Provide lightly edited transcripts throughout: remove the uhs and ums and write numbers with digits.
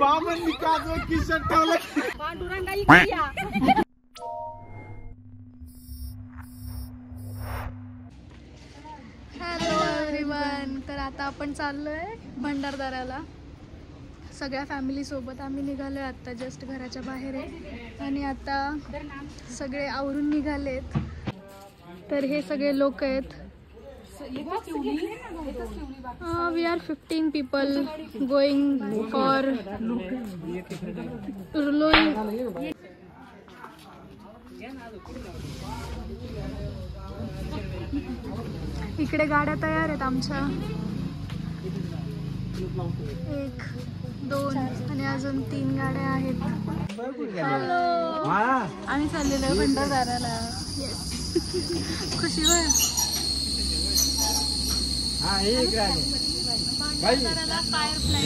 बाबांनी काजो किशन ठेवला. Hello everyone. तर आता आपण चाललोय भंडारदऱ्याला. सगळ्या फॅमिली सोबत आम्ही निघालोय. आता जस्ट घराच्या बाहेर आहे आणि आता सगळे आवरून निघालेत. तर हे सगळे लोक आहेत. We are 15 people going for Urloi. इकडे गाड्या तयार आहेत आमच्या. 1 2 आणि अजून 3 गाड्या आहेत. हॅलो, आम्ही चाललेलो आहे भंडारदऱ्याला. खुशी होय. भंडारदऱ्याला फायर प्लॅन.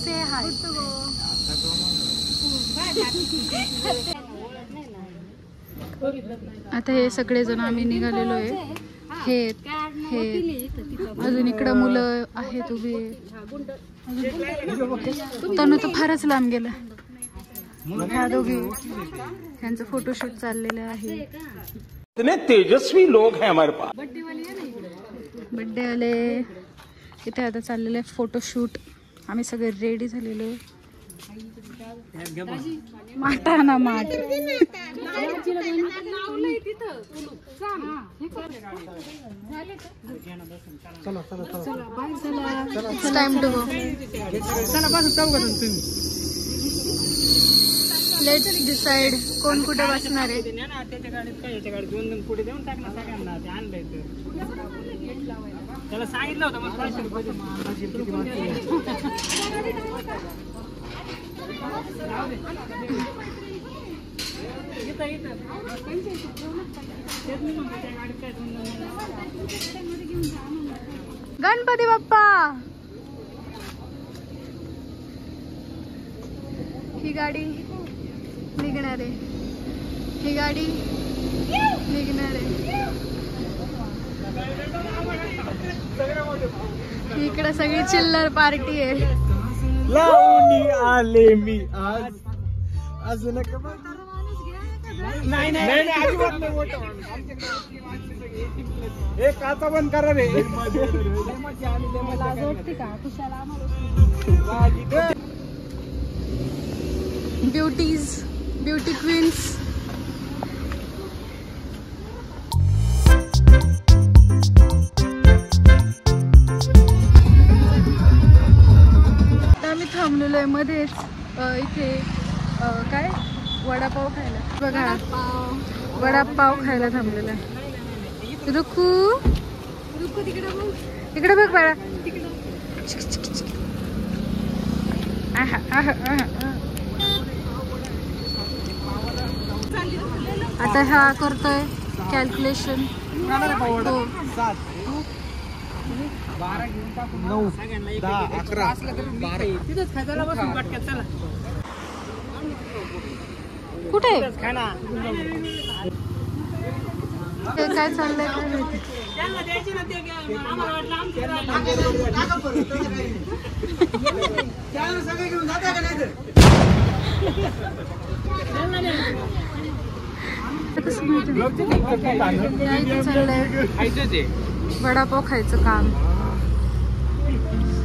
से हाय. आता हे सगळे जण आम्ही निघालेलो आहे. हे अजून इकडं मुलं आहेत उभी. तनु तर फारच लांब गेला. ह्या दोघी ह्यांचं फोटोशूट चाललेलं आहे. इतने तेजस्वी लोग हैं हमारे पास. बर्थडे वाले इथे आता चाललेलं आहे फोटोशूट. आम्ही सगळे रेडी झालेलो. माठ ना माठ. Time to go. Let's decide कोण कुठे बसणार आहे. त्याला सांगितलं होतं गणपती बाप्पा. ही गाडी निघणार आहे. ही गाडी निघणार आहे. इकडे सगळी चिल्लर पार्टी आहे. लावणी आले मी आज. अजून नाही अजिबात नाही. एक काचा बंद करा रे. Beauty queens. आम्ही थांबलेलो आहे मध्येच इथे काय वडापाव खायला. बघा वडापाव खायला थांबलेला आहे. रुकू तिकडे बघ बाळा. आता हा करतोय कॅल्क्युलेशन. 9 10 11 12. तिथंच खायला बसून पटक्यात चला. कुठे खाना हे काय चाललंय काय माहिती. त्यांना द्यायची ना. ते आम्हाला वाटलं आमचं सगळे घेऊन जाता का नाही. वडापाव खायचं काम.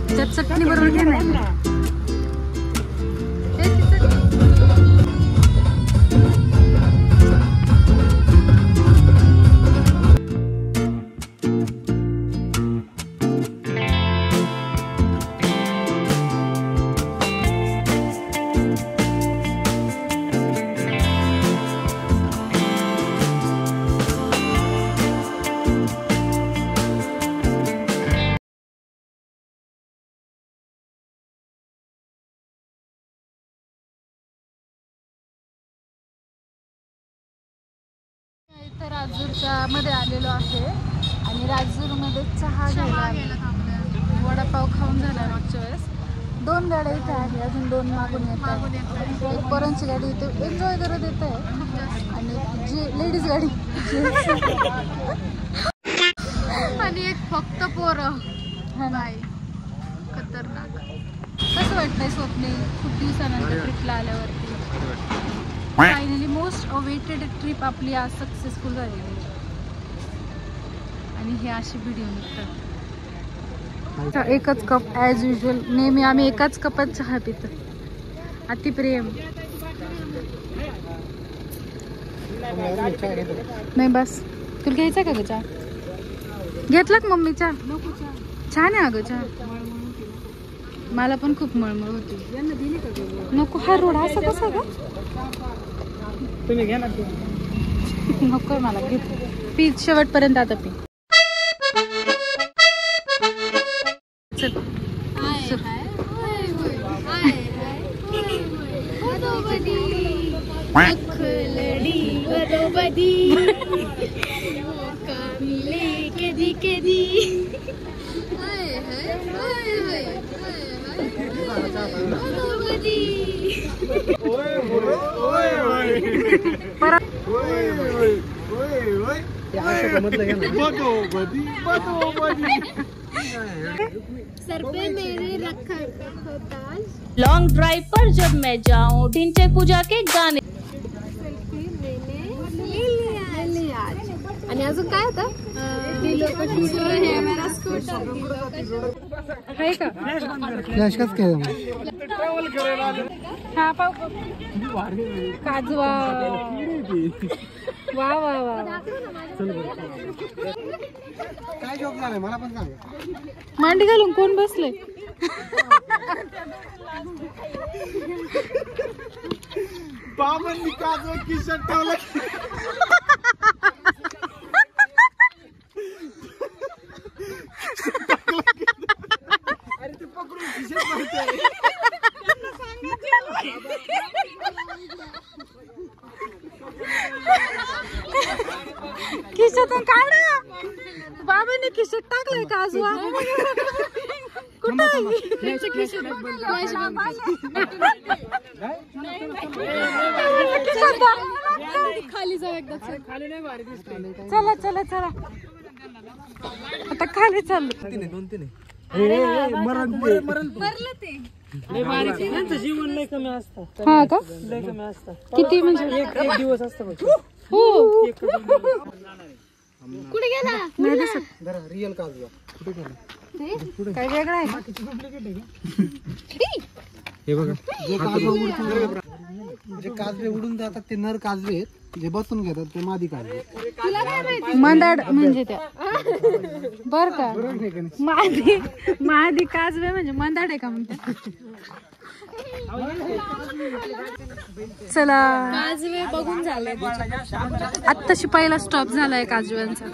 त्यात चटणी बरोबर घे नाही. राजूरच्या मध्ये आलेलो आहे आणि राजूरमध्ये चहा घ्यायला थांबलोय. वडापाव खाऊन झाला मागच्या वेळेस. 2 गाड्या इथे आहे. अजून 2 मागून येतात. एक पोरांची गाडी इथे एन्जॉय करत येत आहे आणि जी लेडीज गाडी आणि एक फक्त पोरं. हा बाय. खतरनाक. कसं वाटतंय स्वप्ने खूप दिवसानंतर ट्रिपला आल्यावरती? फायनली मोस्ट अवेटेड ट्रिप आपली आज सक्सेसफुल झालेली आहे. आणि हे असे व्हिडिओ निघतात. एकच कप ॲज युजल. नेहमी आम्ही एकाच कपात चहा पितो. अतिप्रेम. नाही बस. तुला घ्यायचा का ग चहा? घेतला का मम्मी चहा? छान आहे अगं चहा. मला पण खूप मळमळ होती. नको. हा रोड असा कसा ग? तुम्ही घ्या ना. नको मला. घे पी शेवटपर्यंत. आता पी. चल. सर पे मेरे रखा होता. लॉन्ग ड्राइव पर जब मैं जाऊं ढिंचे पूजा के गाने. सेल्फी मैंने ले लिया आज. आणि अजून काय होतं? आहे का? हा पाव. काजवा. वा वा वा. काय जॉब झालाय मला पण सांग. मांडी घालून कोण बसले? बाबांनी काजवा खिशात ठेवला. अरे ते पकडून खिशात भरते. खिशातून काढ. बाबांनी खिशात टाकलंय काजवा. कुठं खाली जाऊ एकदा. चला चला चला. आता खाली चाललो. जीवन लय कमी असतं. हा का? लय कमी असतं. किती म्हणजे? एक दिवस असतं बघ. हो. कुठे गेला? नाही दिसत. रिअल काजवा कुठे गेला? काय वेगळं आहे? हे बघा. जे काजवे उडून जातात ते नर काजवे आहेत. जे बसून घेतात ते मादी काजवे. मंदाड म्हणजे त्या. बर का? मादी काजवे म्हणजे मंदाड आहे का म्हणते? चला. काजवे बघून झाले. आत्ताशी पहिला स्टॉप झालाय काजव्यांचा.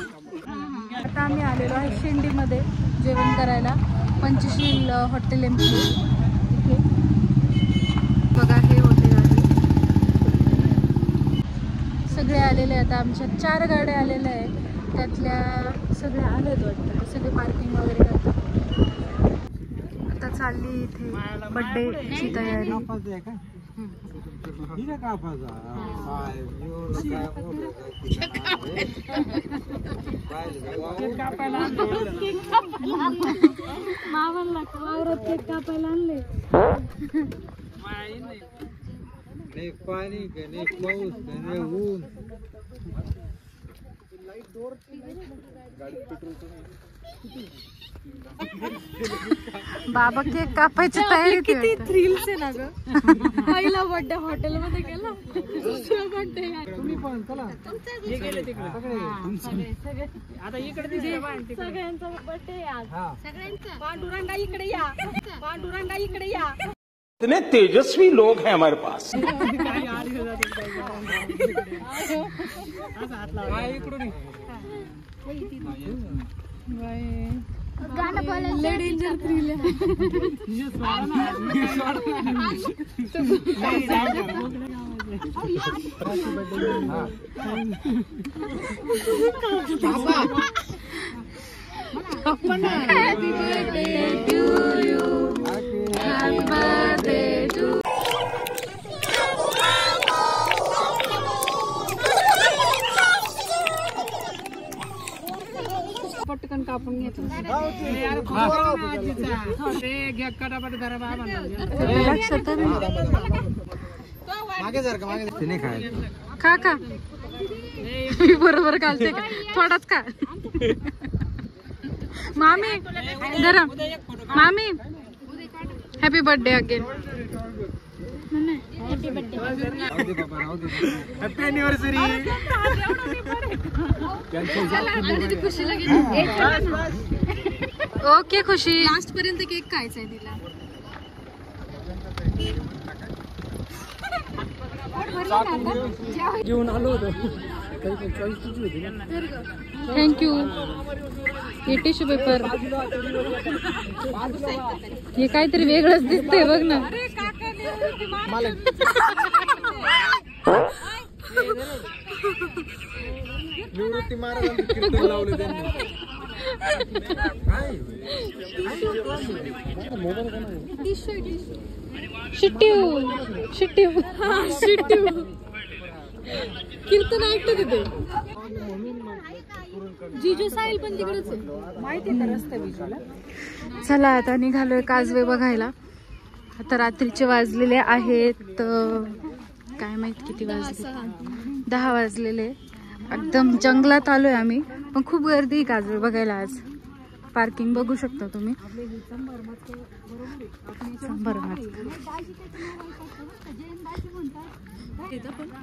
आता आम्ही आलेलो आहे शिंदीमध्ये जेवण करायला. पंचशील हॉटेल एमपी इथे. बघा हे हॉटेल आहे. सगळे आलेले. आता आमच्या 4 गाड्या आलेल्या आहेत. त्यातल्या सगळ्या आल्यात वाटतं. सगळे पार्किंग वगैरे करतात. आता चालली इथे बर्थडेची तयारी. मावाला वावरात केक कापायला आणले. पाणी पाऊस ऊन. बाबा केक कापायची तयारी. किती थ्रिल्स आहे ना ग. पहिला बर्थडे हॉटेल मध्ये केला. दुसरा बर्थडे तुम्ही पण चला. आता इकडे सगळ्यांचा बर्थडे आज. पांडुरंगा इकडे या. पांडुरंगा इकडे या. इतने तेजस्वी लोग हैं हमारे पास. गाणं बोलायचं. डेंजर थ्रिल आहे. Happy birthday to you. Happy birthday to you. पटकन कापून घेतलं. लक्षात मागे जर का मागे ते नाही खायचं. खा खा मी बरोबर घालते का थोडाच खा. मामी जरा मामी happy birthday again. Happy anniversary. Okay Khushi last पर्यंत केक खायचा आहे तिला. घेऊन आलो होतो. थँक्यू. हे टिश्यू पेपर हे काहीतरी वेगळंच दिसतंय बघ ना. निवृत्ती महाराजांचं कीर्तन लावलं त्यांनी. शिट्टीव शिट्टीव शिट्टीव कीर्तन ऐकतो तिथे. जीजू साहिल पण तिकडेच आहे माहिती आहे का रस्ता बिजूला. चला आता निघालोय काजवे बघायला. आता रात्रीचे वाजलेले आहेत काय माहित किती वाजले. 10 वाजलेले. एकदम जंगलात आलोय आम्ही पण खूप गर्दी आहे काजवे बघायला आज. पार्किंग बघू शकता तुम्ही.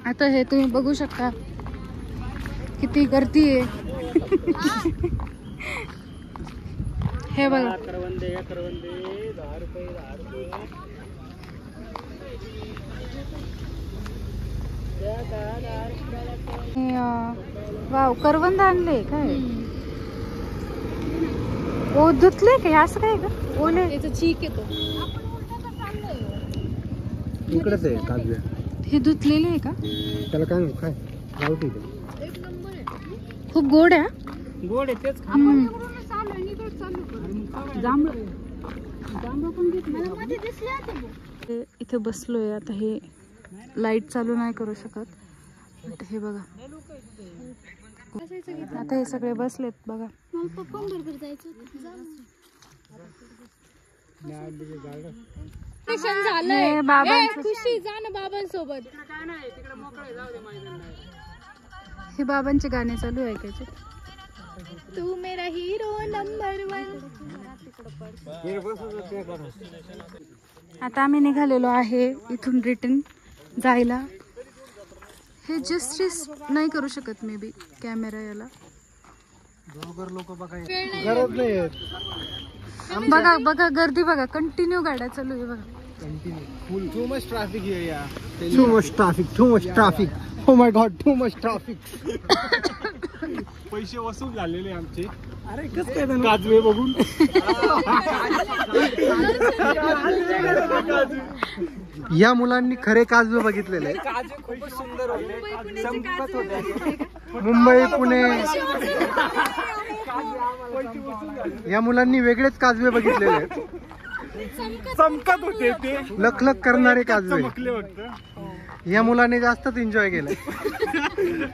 आता हे तुम्ही बघू शकता किती गर्दी आहे. हे बघा वाव करवंद आणले काय. ओ धुतले काय असं काय का ओले चीक येतो इकडेच आहे काजवे. हे धुतलेले आहे का. त्याला काय काय गावठी खूप गोड आहे. गोड आहे तेच. इथे बसलोय आता. हे लाईट चालू नाही करू शकत. हे बघा आता हे सगळे बसलेत बघा. खुशी जा ना बाबांसोबत. हे बाबांचे गाणे चालू आहे ऐकायचे. तू मेरा हीरो नंबर 1. आता आम्ही निघालेलो आहे इथून रिटर्न जायला. हे जस्टिस नाही करू शकत मे बी कॅमेरा याला. लोक गरज नाही. बघा बघा गर्दी बघा. कंटिन्यू गाड्या चालू आहे बघा. Too much traffic here. Too much traffic. Too much traffic. O my God too much traffic. पैसे वसूल झालेले आमचे. अरे कस काय काजवे बघून. या मुलांनी खरे काजवे बघितलेले. खूपच सुंदर होते. मुंबई पुणे या मुलांनी वेगळेच काजवे बघितलेले. चमकत होते ते. लखलख करणारे काजवे. या मुलाने जास्तच एन्जॉय केलं.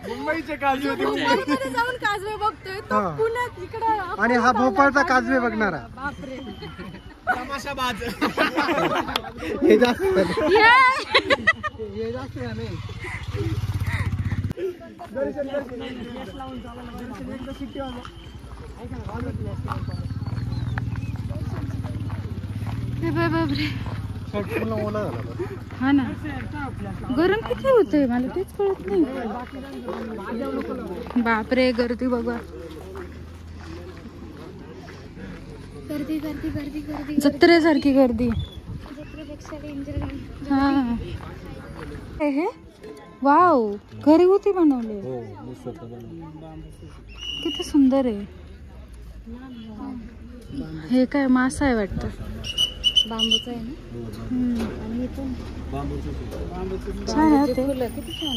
मुंबईचे काजवे जाऊन काजवे बघतोय तो पुण्यात इकडं. आणि हा भोपाळचा काजवे बघणारा. तमाशाबाज. हे जास्त नाही. बापरे हा ना. गरम किती होतंय मला तेच कळत नाही. बापरे गर्दी बघा. गर्दी गर्दी गर्दी गर्दी जत्रेसारखी गर्दी. जत्रेपेक्षा डेंजर. हा हे वाव घरगुती बनवले. किती सुंदर आहे. हे काय मासा आहे वाटतं. बांबूचं आहे ना. आणि हे पण छान आहे ते. किती छान.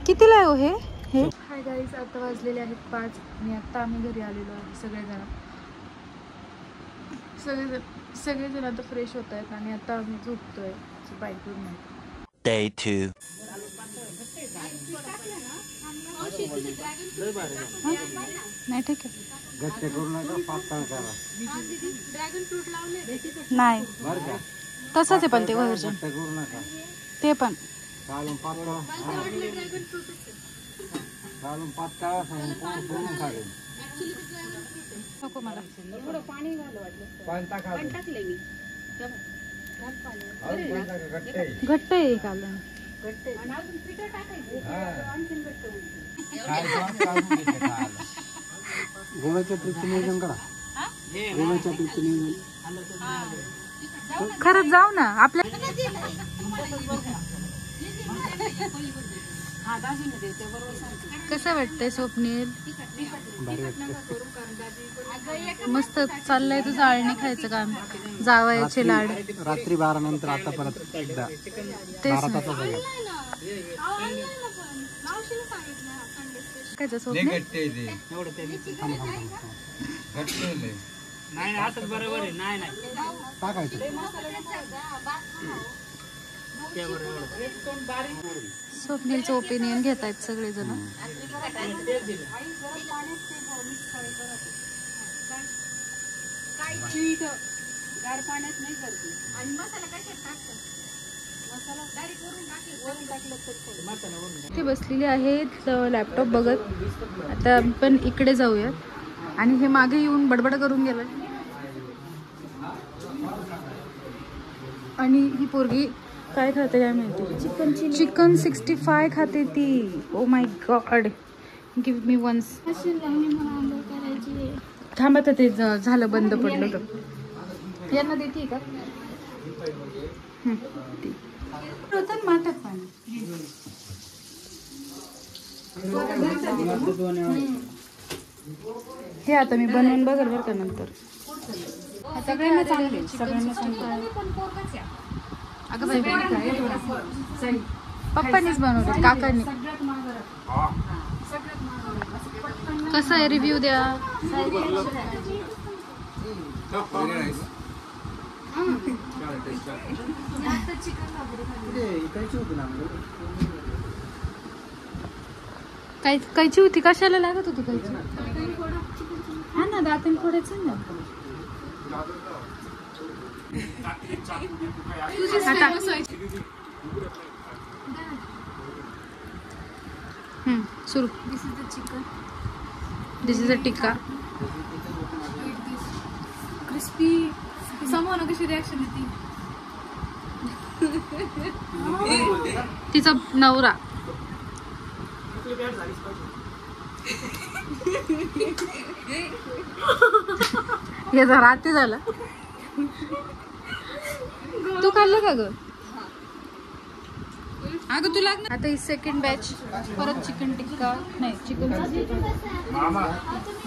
कितीला आहे हो हे. हाय गाईज आता वाजलेले आहेत 5 आणि आता आम्ही घरी आलेलो आहे. सगळेजण आता फ्रेश होत आहेत आणि आता आम्ही झोपतोय बाईकवर. Day 2. नाही ठीक आहे. गट्टे करू नका, पातळ करा. नाही तसंच आहे पण ते व्हर्जन गट्टे करू नका. ते पण कालून पातळ कालून पातळ करून काढेल. नको मला. पाणी टाका. टाकले मी घट्ट आहे कालून. आणि अजून पिठं टाकायचं आणखीन घट्ट होईल. गोव्याच्या ट्रिपचं नियोजन करा. गोव्याच्या ट्रिपचं नियोजन खरंच जाऊ ना आपल्या. कसं वाटतंय स्वप्नील? मस्त चाललंय तुझं आळणी खायचं काम. जावयाचे लाड रात्री 12 नंतर आता परत एकदा तेच भारताचा सगळं. खायचं स्वप्नील. टाकायचं. स्वप्नीलचं ओपिनियन घेत आहेत सगळेजण. गार पाण्यात नाही करते. आणि मसाला कशात टाकतात? मसाला डायरेक्ट वरून टाकलं तर ते बसलेले आहेत लॅपटॉप बघत. आता आपण इकडे जाऊया. आणि हे मागे येऊन बडबड करून गेलं. आणि ही पोरगी काय खाते काय माहिती. चिकन 65 खाते ती. Oh my god. Give me once. थांबा तर ते झालं बंद पडलं तर. यांना देते का? माठात पाणी. हे आता मी बनवून बघल बरं का नंतर. सगळ्यांना चांगले सगळ्यांना अगं बाई पप्पानीच बनवले काकांनी. कसं आहे रिव्ह्यू द्या. कैची होती कशाला लागत होती कैची? हा ना दातून फोडायचं ना. सुरू. दिस इज अ टिक्का. क्रिस्पी. समोर कशी रिॲक्शन येते? तिचा नवरा. हे जरा रात्री झालं. तू खाल्लं का ग? अगं तुला आता ही सेकंड बॅच. परत चिकन टिक्का नाही चिकन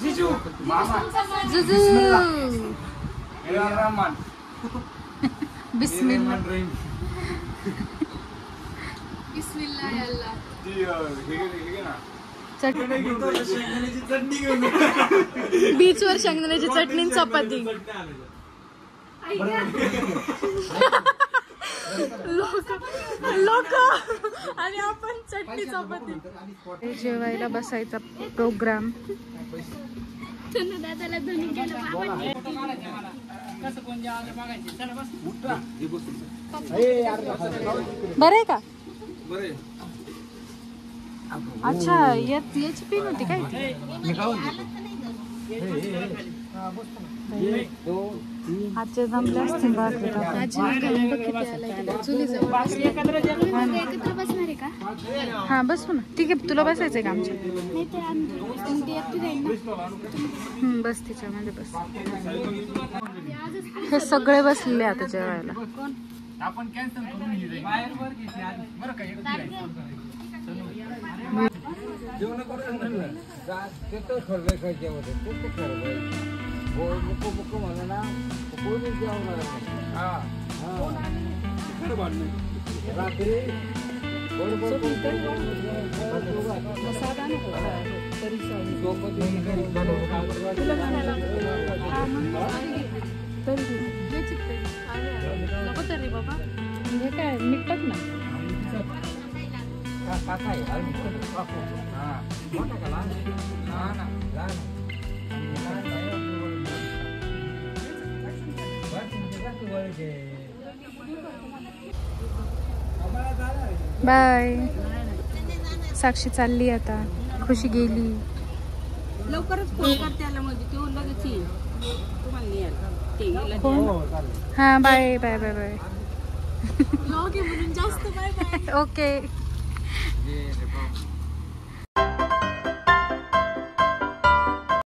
जुजू. बिस्मिल्लाह. बीचवर शेंगदाण्याची चटणी चपाती. लोक आणि आपण चटणी चपाती. जेवायला बसायचा प्रोग्राम. बरं आहे का? अच्छा याची पिन होती काय? आजचे जमले असतील. हा बसू ना. ठीक आहे तुला बसायचंय का आमच्या? बस तिच्यामध्ये बस. हे सगळे बसलेले आता जेवायला. आपण कॅन्सल करून जेवण करून म्हणा ना रात्री नको तरी बाबा. हे काय मीठ टाक ना. बाय. साक्षी चालली आता, खुशी गेली. लवकरच फोन कर त्याला, म्हणजे तो लगेच येईल तुम्हाला न्यायला. ते गेला कोण? हा बाय बाय बाय बाय. म्हणून जास्त बाय बाय. ओके.